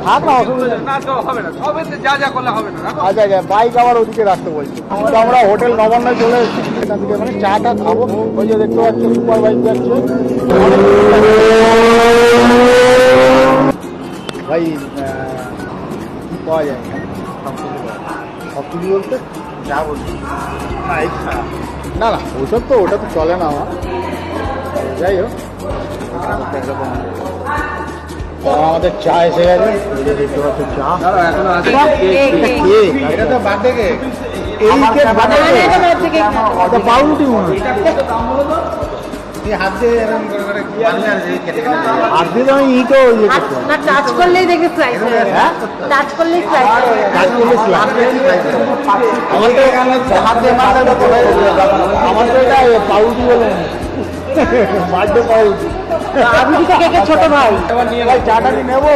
থাক না, অসুবিধা না তো হবে না, সবে যা যা করলে হবে না। আচ্ছা আচ্ছা, বাইক আবার ওদিকে রাখতে বলছি। আমরা হোটেল নবান্নয় চলে এসেছি, এখান থেকে মানে চাটা খাবো। ওই যে দেখতে পাচ্ছ সুপার বাইক যাচ্ছে ভাই। কি পাওয়া যায় সব কিছু বলতে যা বলছি না না, ওসব তো ওটা তো চলে না আমার। যাই হোক, আমাদের চা এসে গেছে, দেখতে পাচ্ছ চা। এটা তো বার্থডে কেক, এই কেক বার্থডে কেক, এটা পাউরুটি মনে হয়। হাত দিয়ে এরকম করে হাত দিয়ে আমি ইটো ইয়ে করতে না, টাচ করলেই দেখে স্লাইস হয়ে যাবে। হ্যাঁ, টাচ করলেই স্লাইস হয়ে যাবে। কাজ করলে আমার তো এখানে হাত দিয়ে মাথাটা কোথায়, আমার তো এটা পাউরুটি বলে বার্থডে পাউরুটি। আবু থেকে ছোট ভাই ভাই চাটা কি নেবো?